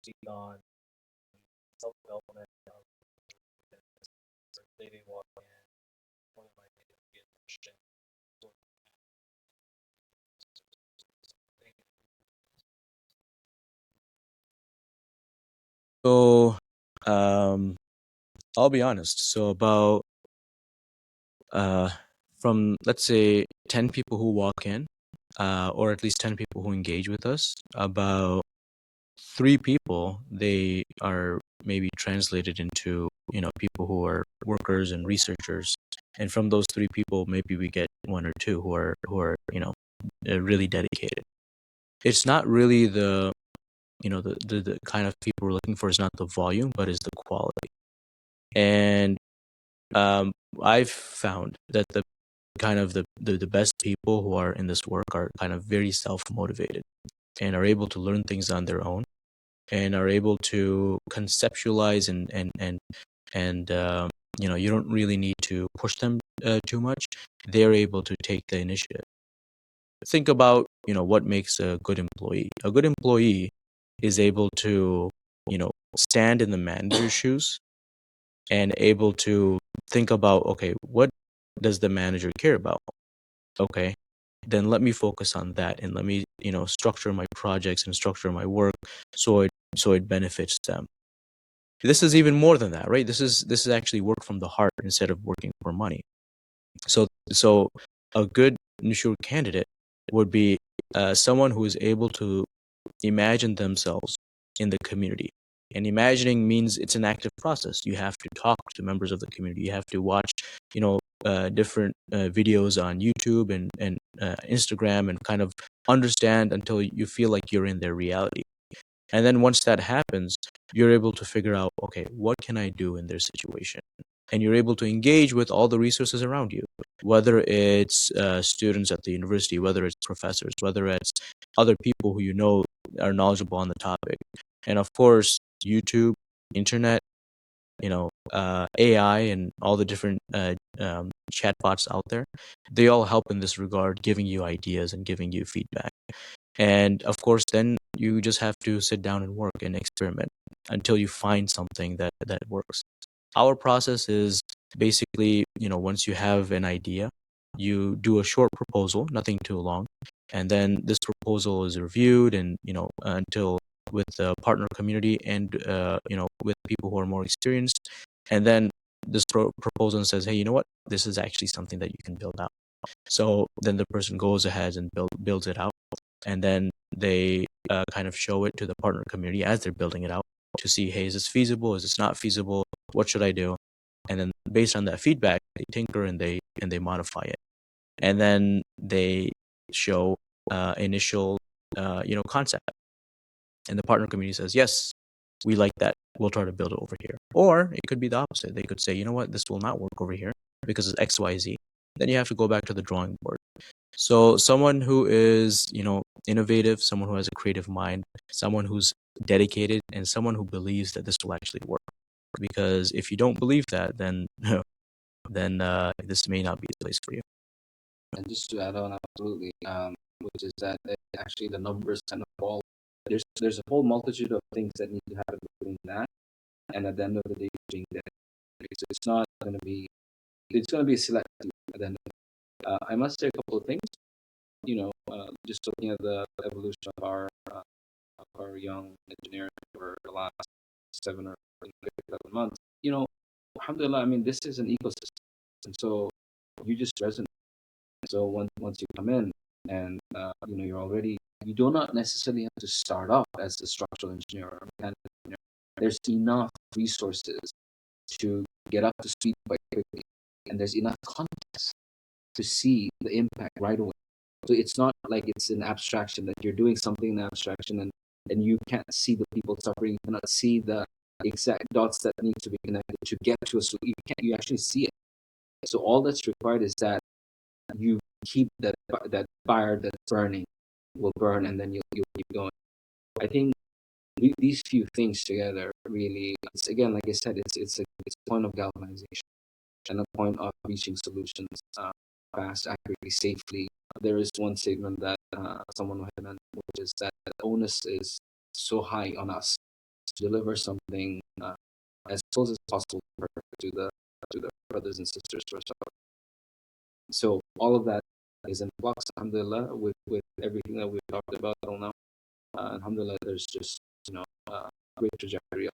speak on self-development, daily walk, and one of my favorite questions. So, um, I'll be honest. So about uh, from let's say 10 people who walk in, or at least 10 people who engage with us, about 3 people they are maybe translated into people who are workers and researchers, and from those 3 people, maybe we get 1 or 2 who are really dedicated. It's not really the kind of people we're looking for is not the volume, but is the quality. And um, I've found that the kind of the best people who are in this work are kind of very self-motivated and are able to learn things on their own and are able to conceptualize and you don't really need to push them too much. They're able to take the initiative. Think about what makes a good employee. A good employee is able to stand in the manager's shoes and able to think about, okay, what does the manager care about? Okay, then let me focus on that and let me structure my projects and structure my work so it benefits them. This is even more than that, right? This is actually work from the heart instead of working for money. So a good initial candidate would be someone who is able to imagine themselves in the community. And imagining means it's an active process. You have to talk to members of the community. You have to watch, different videos on YouTube and Instagram, and kind of understand until you feel like you're in their reality. And then once that happens, you're able to figure out, okay, what can I do in their situation? And you're able to engage with all the resources around you, whether it's students at the university, whether it's professors, whether it's other people who are knowledgeable on the topic. And of course, YouTube, internet, AI, and all the different chatbots out there, they all help in this regard, giving you ideas and giving you feedback. And of course, then you just have to sit down and work and experiment until you find something that works. Our process is basically, once you have an idea, you do a short proposal, nothing too long, and then this proposal is reviewed and until with the partner community and with people who are more experienced, and then this proposal says, hey, you know what, this is actually something that you can build out. So then the person goes ahead and builds it out, and then they kind of show it to the partner community as they're building it out to see, hey, is this feasible? Is this not feasible? What should I do? And then based on that feedback, they tinker and they modify it, and then they show initial concept, and the partner community says, yes, we like that. We'll try to build it over here. Or it could be the opposite. They could say, you know what, this will not work over here because it's X, Y, Z. Then you have to go back to the drawing board. So someone who is, innovative, someone who has a creative mind, someone who's dedicated, and someone who believes that this will actually work. Because if you don't believe that, then this may not be the place for you. And just to add on, absolutely, which is that actually the numbers kind of fall. There's a whole multitude of things that need to happen between that, and at the end of the day, being that it's not going to be, it's going to be selective. At the end I must say a couple of things. Just looking at the evolution of our young engineers for the last 7 or 11 months. Alhamdulillah, I mean, this is an ecosystem, and so you just resonate. So once you come in and you're already, you do not necessarily have to start off as a structural engineer or mechanical engineer. There's enough resources to get up to speed quite quickly, and there's enough context to see the impact right away. So it's not like it's an abstraction that you're doing something in abstraction and you can't see the people suffering, you cannot see the exact dots that need to be connected to get to a solution. You actually see it. So all that's required is that you keep that fire that's burning will burn, and then you'll keep going. I think these few things together really, it's, again, like I said, it's a point of galvanization and a point of reaching solutions fast, accurately, safely. There is one statement that someone had meant, which is that the onus is so high on us deliver something as close as possible to the brothers and sisters to ourselves. So all of that is in flux, alhamdulillah, with everything that we've talked about till now. Alhamdulillah, there's just great trajectory.